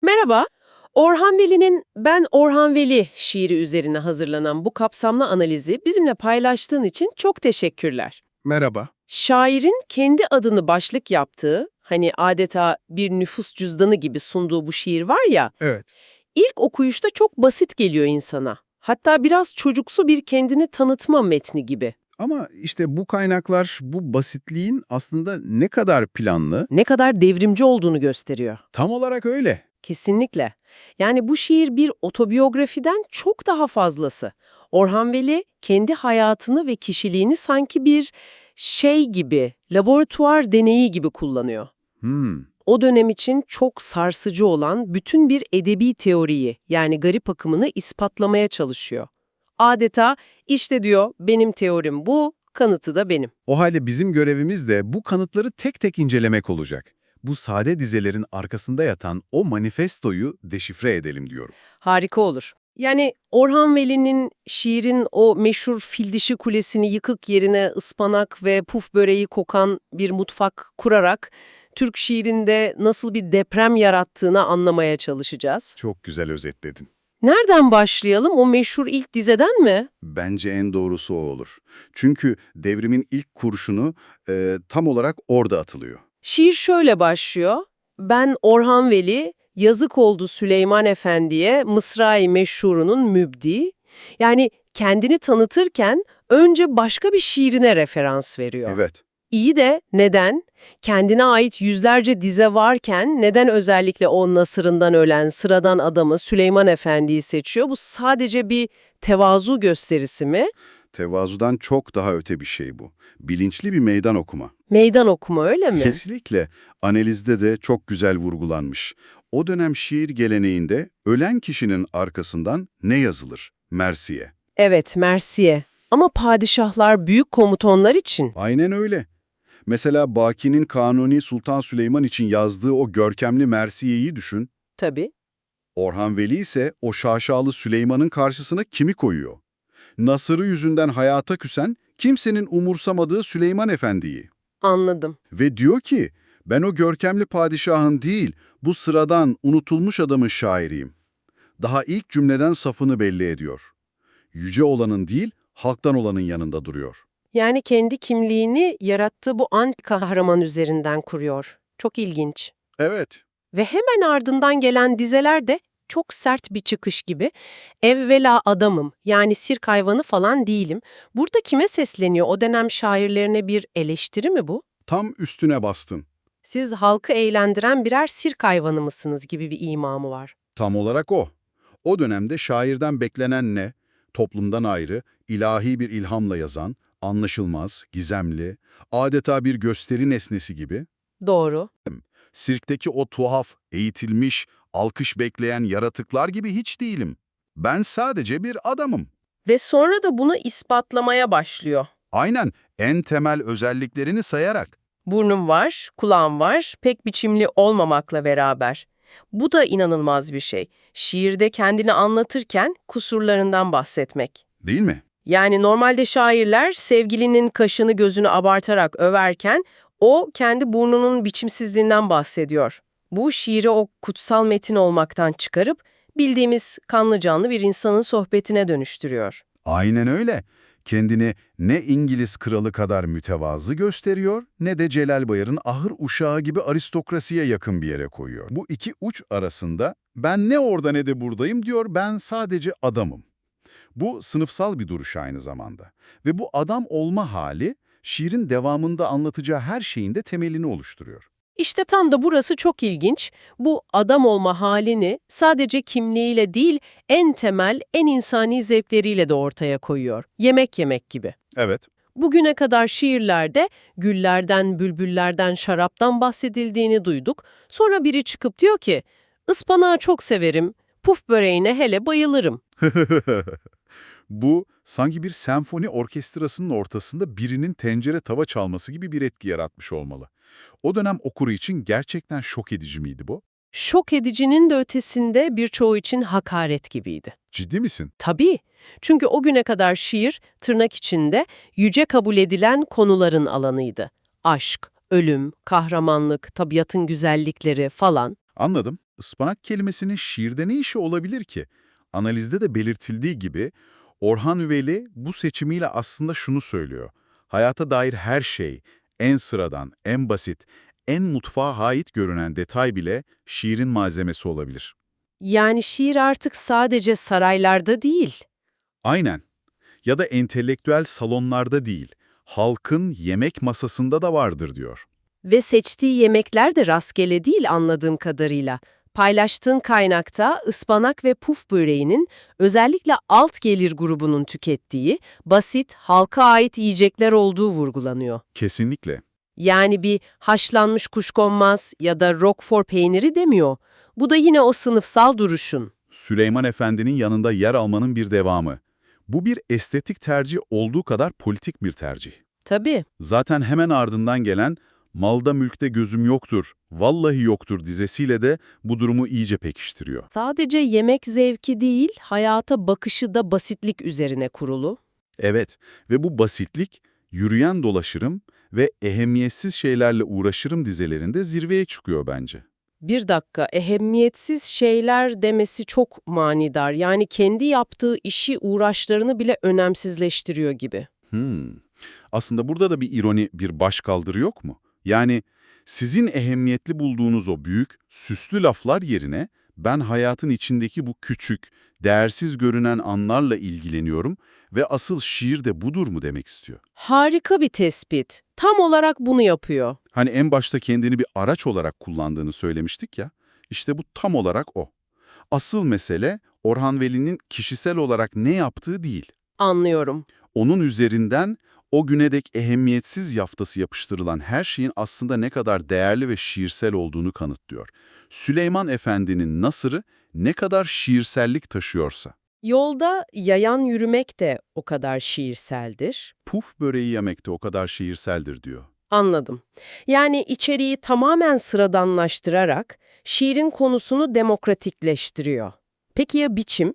Merhaba. Orhan Veli'nin "Ben Orhan Veli" şiiri üzerine hazırlanan bu kapsamlı analizi bizimle paylaştığın için çok teşekkürler. Merhaba. Şairin kendi adını başlık yaptığı, hani adeta bir nüfus cüzdanı gibi sunduğu bu şiir var ya, Evet. ilk okuyuşta çok basit geliyor insana. Hatta biraz çocuksu bir kendini tanıtma metni gibi. Ama işte bu kaynaklar bu basitliğin aslında ne kadar planlı, Ne kadar devrimci olduğunu gösteriyor. tam olarak öyle. Kesinlikle. Yani bu şiir bir otobiyografiden çok daha fazlası. Orhan Veli kendi hayatını ve kişiliğini sanki bir şey gibi, laboratuvar deneyi gibi kullanıyor. Hmm. O dönem için çok sarsıcı olan bütün bir edebi teoriyi, yani garip akımını ispatlamaya çalışıyor. Adeta işte diyor, benim teorim bu, kanıtı da benim. O halde bizim görevimiz de bu kanıtları tek tek incelemek olacak. Bu sade dizelerin arkasında yatan o manifestoyu deşifre edelim diyorum. Harika olur. Yani Orhan Veli'nin şiirin o meşhur Fil Kulesi'ni yıkık yerine ıspanak ve puf böreği kokan bir mutfak kurarak Türk şiirinde nasıl bir deprem yarattığını anlamaya çalışacağız. Çok güzel özetledin. Nereden başlayalım? O meşhur ilk dizeden mi? Bence en doğrusu o olur. Çünkü devrimin ilk kurşunu tam olarak orada atılıyor. Şiir şöyle başlıyor. Ben Orhan Veli, yazık oldu Süleyman Efendi'ye Mısra-i Meşhur'unun mübdi. Yani kendini tanıtırken önce başka bir şiirine referans veriyor. Evet. İyi de neden? Kendine ait yüzlerce dize varken neden özellikle o nasırından ölen sıradan adamı Süleyman Efendi'yi seçiyor? Bu sadece bir tevazu gösterisi mi? Tevazudan çok daha öte bir şey bu. Bilinçli bir meydan okuma. Meydan okuma öyle mi? Kesinlikle. Analizde de çok güzel vurgulanmış. O dönem şiir geleneğinde ölen kişinin arkasından ne yazılır? Mersiye. Evet, Mersiye. Ama padişahlar büyük komutanlar için. Aynen öyle. Mesela Baki'nin Kanuni Sultan Süleyman için yazdığı o görkemli Mersiye'yi düşün. Tabii. Orhan Veli ise o şaşalı Süleyman'ın karşısına kimi koyuyor? Nasırı yüzünden hayata küsen, kimsenin umursamadığı Süleyman Efendi'yi. Anladım. Ve diyor ki, ben o görkemli padişahın değil, bu sıradan, unutulmuş adamın şairiyim. Daha ilk cümleden safını belli ediyor. Yüce olanın değil, halktan olanın yanında duruyor. Yani kendi kimliğini yarattığı bu anti kahraman üzerinden kuruyor. Çok ilginç. Evet, Ve hemen ardından gelen dizeler de çok sert bir çıkış gibi. Evvela adamım, yani sirk hayvanı falan değilim. Burada kime sesleniyor? O dönem şairlerine bir eleştiri mi bu? tam üstüne bastın. Siz halkı eğlendiren birer sirk hayvanı mısınız gibi bir imamı var. Tam olarak o. O dönemde şairden beklenen ne? Toplumdan ayrı, ilahi bir ilhamla yazan, anlaşılmaz, gizemli, adeta bir gösteri nesnesi gibi. Doğru. Sirkteki o tuhaf, eğitilmiş, alkış bekleyen yaratıklar gibi hiç değilim. Ben sadece bir adamım. Ve sonra da bunu ispatlamaya başlıyor. Aynen, en temel özelliklerini sayarak. Burnum var, kulağım var, pek biçimli olmamakla beraber. Bu da inanılmaz bir şey. Şiirde kendini anlatırken kusurlarından bahsetmek. Değil mi? Yani normalde şairler sevgilinin kaşını gözünü abartarak överken o kendi burnunun biçimsizliğinden bahsediyor. Bu şiiri o kutsal metin olmaktan çıkarıp bildiğimiz kanlı canlı bir insanın sohbetine dönüştürüyor. Aynen öyle. Kendini ne İngiliz kralı kadar mütevazı gösteriyor, ne de Celal Bayar'ın ahır uşağı gibi aristokrasiye yakın bir yere koyuyor. Bu iki uç arasında ben ne orada ne de buradayım diyor, ben sadece adamım. Bu sınıfsal bir duruş aynı zamanda. Ve bu adam olma hali, şiirin devamında anlatacağı her şeyin de temelini oluşturuyor. İşte tam da burası çok ilginç. Bu adam olma halini sadece kimliğiyle değil, en temel, en insani zevkleriyle de ortaya koyuyor. Yemek yemek gibi. Evet. Bugüne kadar şiirlerde güllerden, bülbüllerden, şaraptan bahsedildiğini duyduk. Sonra biri çıkıp diyor ki, ıspanağı çok severim, puf böreğine hele bayılırım. Bu sanki bir senfoni orkestrasının ortasında birinin tencere tava çalması gibi bir etki yaratmış olmalı. O dönem okuru için gerçekten şok edici miydi bu? Şok edicinin de ötesinde birçoğu için hakaret gibiydi. Ciddi misin? Tabii. Çünkü o güne kadar şiir, tırnak içinde, yüce kabul edilen konuların alanıydı. Aşk, ölüm, kahramanlık, tabiatın güzellikleri falan. Anladım. Ispanak kelimesinin şiirde ne işi olabilir ki? Analizde de belirtildiği gibi Orhan Veli bu seçimiyle aslında şunu söylüyor. Hayata dair her şey, en sıradan, en basit, en mutfağa ait görünen detay bile şiirin malzemesi olabilir. Yani şiir artık sadece saraylarda değil. Aynen. Ya da entelektüel salonlarda değil, halkın yemek masasında da vardır diyor. Ve seçtiği yemekler de rastgele değil anladığım kadarıyla. Paylaştığın kaynakta ıspanak ve puf böreğinin özellikle alt gelir grubunun tükettiği basit, halka ait yiyecekler olduğu vurgulanıyor. Kesinlikle. Yani bir haşlanmış kuşkonmaz ya da Roquefort peyniri demiyor. Bu da yine o sınıfsal duruşun. Süleyman Efendi'nin yanında yer almanın bir devamı. Bu bir estetik tercih olduğu kadar politik bir tercih. Tabii. Zaten hemen ardından gelen "Malda mülkte gözüm yoktur, vallahi yoktur" dizesiyle de bu durumu iyice pekiştiriyor. Sadece yemek zevki değil, hayata bakışı da basitlik üzerine kurulu. Evet ve bu basitlik "Yürüyen dolaşırım" ve "Ehemmiyetsiz şeylerle uğraşırım" dizelerinde zirveye çıkıyor bence. Bir dakika, ehemmiyetsiz şeyler demesi çok manidar. Yani kendi yaptığı işi, uğraşlarını bile önemsizleştiriyor gibi. Hmm. Aslında burada da bir ironi, bir başkaldırı yok mu? Yani sizin ehemmiyetli bulduğunuz o büyük, süslü laflar yerine ben hayatın içindeki bu küçük, değersiz görünen anlarla ilgileniyorum ve asıl şiir de budur mu demek istiyor. Harika bir tespit. Tam olarak bunu yapıyor. Hani en başta kendini bir araç olarak kullandığını söylemiştik ya, işte bu tam olarak o. Asıl mesele Orhan Veli'nin kişisel olarak ne yaptığı değil. Anlıyorum. Onun üzerinden o güne dek ehemmiyetsiz yaftası yapıştırılan her şeyin aslında ne kadar değerli ve şiirsel olduğunu kanıtlıyor. Süleyman Efendi'nin nasırı ne kadar şiirsellik taşıyorsa. Yolda yayan yürümek de o kadar şiirseldir. Puf böreği yemek de o kadar şiirseldir diyor. Anladım. Yani içeriği tamamen sıradanlaştırarak şiirin konusunu demokratikleştiriyor. Peki ya biçim?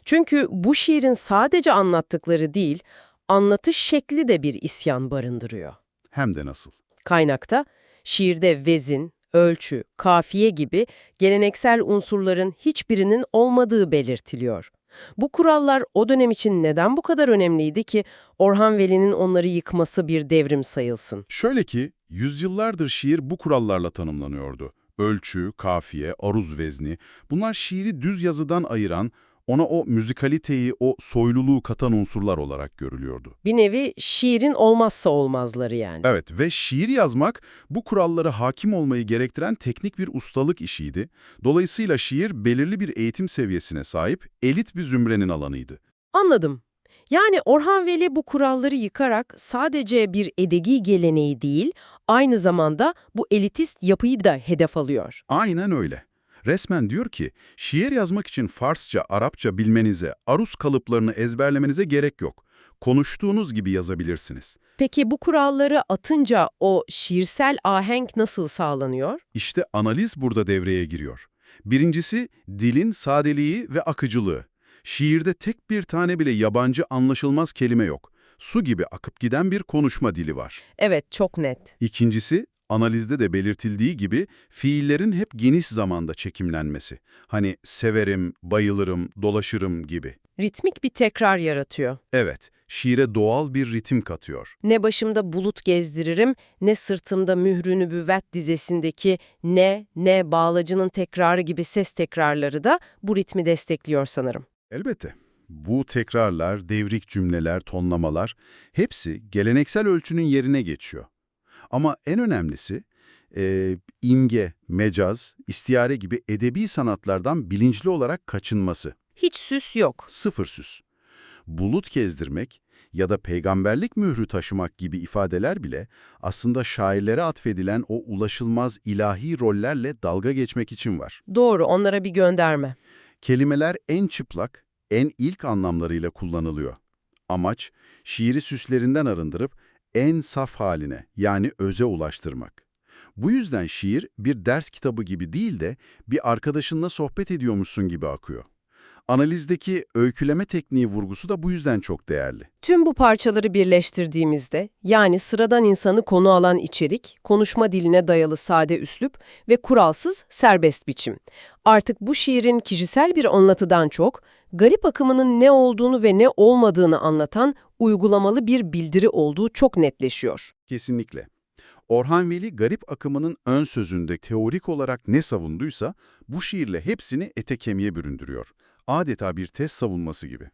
Çünkü bu şiirin sadece anlattıkları değil, anlatış şekli de bir isyan barındırıyor. Hem de nasıl. Kaynakta şiirde vezin, ölçü, kafiye gibi geleneksel unsurların hiçbirinin olmadığı belirtiliyor. Bu kurallar o dönem için neden bu kadar önemliydi ki Orhan Veli'nin onları yıkması bir devrim sayılsın? Şöyle ki, yüzyıllardır şiir bu kurallarla tanımlanıyordu. Ölçü, kafiye, aruz vezni, bunlar şiiri düz yazıdan ayıran, ona o müzikaliteyi, o soyluluğu katan unsurlar olarak görülüyordu. Bir nevi şiirin olmazsa olmazları yani. Evet ve şiir yazmak bu kurallara hakim olmayı gerektiren teknik bir ustalık işiydi. Dolayısıyla şiir belirli bir eğitim seviyesine sahip elit bir zümrenin alanıydı. Anladım. Yani Orhan Veli bu kuralları yıkarak sadece bir edebi geleneği değil, aynı zamanda bu elitist yapıyı da hedef alıyor. Aynen öyle. Resmen diyor ki, şiir yazmak için Farsça, Arapça bilmenize, aruz kalıplarını ezberlemenize gerek yok. Konuştuğunuz gibi yazabilirsiniz. Peki bu kuralları atınca o şiirsel ahenk nasıl sağlanıyor? İşte analiz burada devreye giriyor. Birincisi, dilin sadeliği ve akıcılığı. Şiirde tek bir tane bile yabancı anlaşılmaz kelime yok. Su gibi akıp giden bir konuşma dili var. Evet, çok net. İkincisi, analizde de belirtildiği gibi fiillerin hep geniş zamanda çekimlenmesi. Hani severim, bayılırım, dolaşırım gibi. Ritmik bir tekrar yaratıyor. Evet, şiire doğal bir ritim katıyor. Ne başımda bulut gezdiririm, ne sırtımda mührü nübüvvet dizesindeki ne bağlacının tekrarı gibi ses tekrarları da bu ritmi destekliyor sanırım. Elbette. Bu tekrarlar, devrik cümleler, tonlamalar hepsi geleneksel ölçünün yerine geçiyor. Ama en önemlisi imge, mecaz, istiyare gibi edebi sanatlardan bilinçli olarak kaçınması. Hiç süs yok. Sıfır süs. Bulut gezdirmek ya da peygamberlik mührü taşımak gibi ifadeler bile aslında şairlere atfedilen o ulaşılmaz ilahi rollerle dalga geçmek için var. Doğru, onlara bir gönderme. Kelimeler en çıplak, en ilk anlamlarıyla kullanılıyor. Amaç, şiiri süslerinden arındırıp en saf haline, yani öze ulaştırmak. Bu yüzden şiir bir ders kitabı gibi değil de bir arkadaşınla sohbet ediyormuşsun gibi akıyor. Analizdeki öyküleme tekniği vurgusu da bu yüzden çok değerli. Tüm bu parçaları birleştirdiğimizde, yani sıradan insanı konu alan içerik, konuşma diline dayalı sade üslup ve kuralsız serbest biçim. Artık bu şiirin kişisel bir anlatıdan çok, garip akımının ne olduğunu ve ne olmadığını anlatan uygulamalı bir bildiri olduğu çok netleşiyor. Kesinlikle. Orhan Veli garip akımının ön sözünde teorik olarak ne savunduysa bu şiirle hepsini ete kemiğe büründürüyor. Adeta bir tez savunması gibi.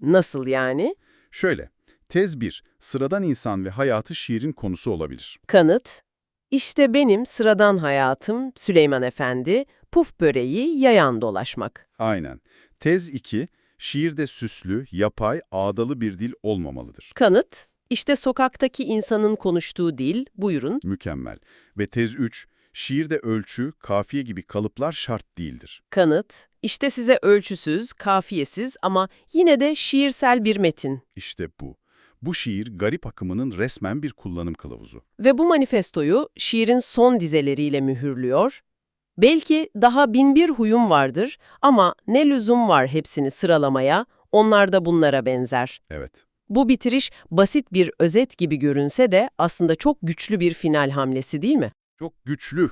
Nasıl yani? Şöyle, tez 1, sıradan insan ve hayatı şiirin konusu olabilir. Kanıt, işte benim sıradan hayatım Süleyman Efendi, puf böreği yayan dolaşmak. Aynen. Tez 2, şiirde süslü, yapay, ağdalı bir dil olmamalıdır. Kanıt, işte sokaktaki insanın konuştuğu dil, buyurun. Mükemmel. Ve tez 3, şiirde ölçü, kafiye gibi kalıplar şart değildir. Kanıt, işte size ölçüsüz, kafiyesiz ama yine de şiirsel bir metin. İşte bu. Bu şiir garip akımının resmen bir kullanım kılavuzu. Ve bu manifestoyu şiirin son dizeleriyle mühürlüyor. Belki daha 1001 huyum vardır ama ne lüzum var hepsini sıralamaya, onlar da bunlara benzer. Evet. Bu bitiriş basit bir özet gibi görünse de aslında çok güçlü bir final hamlesi değil mi? Çok güçlü.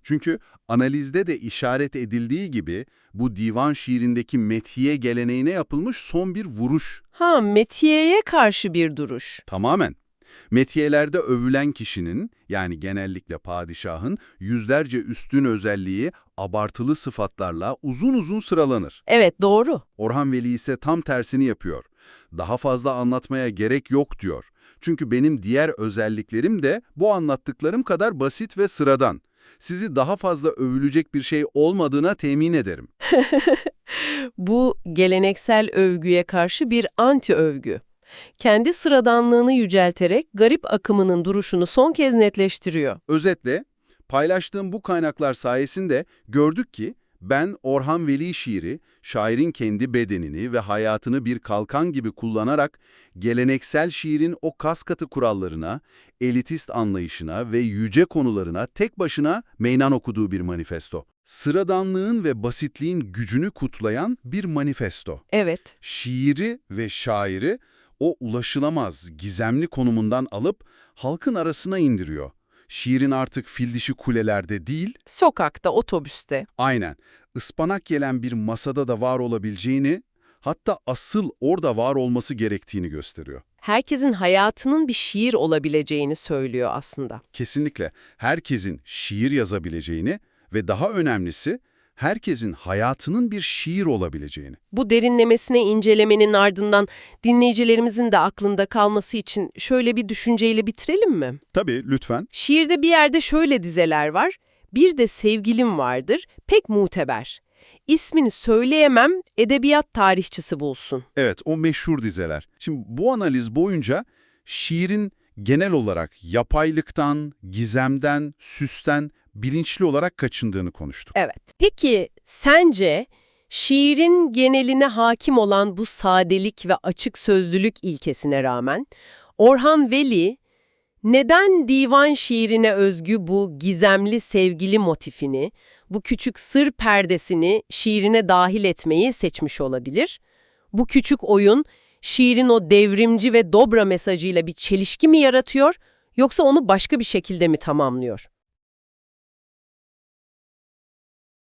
Çünkü analizde de işaret edildiği gibi bu divan şiirindeki metiye geleneğine yapılmış son bir vuruş. Ha, metiyeye karşı bir duruş. Tamamen. Metiyelerde övülen kişinin, yani genellikle padişahın, yüzlerce üstün özelliği abartılı sıfatlarla uzun uzun sıralanır. Evet, doğru. Orhan Veli ise tam tersini yapıyor. Daha fazla anlatmaya gerek yok diyor. Çünkü benim diğer özelliklerim de bu anlattıklarım kadar basit ve sıradan. Sizi daha fazla övülecek bir şey olmadığına temin ederim. Bu geleneksel övgüye karşı bir anti-övgü. Kendi sıradanlığını yücelterek garip akımının duruşunu son kez netleştiriyor. Özetle, paylaştığım bu kaynaklar sayesinde gördük ki ben Orhan Veli şiiri, şairin kendi bedenini ve hayatını bir kalkan gibi kullanarak geleneksel şiirin o kaskatı kurallarına, elitist anlayışına ve yüce konularına tek başına meydan okuduğu bir manifesto. Sıradanlığın ve basitliğin gücünü kutlayan bir manifesto. Evet. Şiiri ve şairi o ulaşılamaz, gizemli konumundan alıp halkın arasına indiriyor. Şiirin artık fil dişi kulelerde değil, Sokakta, otobüste. aynen, ıspanak gelen bir masada da var olabileceğini, hatta asıl orada var olması gerektiğini gösteriyor. Herkesin hayatının bir şiir olabileceğini söylüyor aslında. Kesinlikle herkesin şiir yazabileceğini ve daha önemlisi, herkesin hayatının bir şiir olabileceğini. Bu derinlemesine incelemenin ardından dinleyicilerimizin de aklında kalması için şöyle bir düşünceyle bitirelim mi? Tabii, lütfen. Şiirde bir yerde şöyle dizeler var. Bir de sevgilim vardır, pek muteber. İsmini söyleyemem, edebiyat tarihçisi bulsun. Evet, o meşhur dizeler. Şimdi bu analiz boyunca şiirin genel olarak yapaylıktan, gizemden, süsten bilinçli olarak kaçındığını konuştuk. Evet. Peki sence şiirin geneline hakim olan bu sadelik ve açık sözlülük ilkesine rağmen Orhan Veli neden divan şiirine özgü bu gizemli sevgili motifini, bu küçük sır perdesini şiirine dahil etmeyi seçmiş olabilir? Bu küçük oyun şiirin o devrimci ve dobra mesajıyla bir çelişki mi yaratıyor, yoksa onu başka bir şekilde mi tamamlıyor?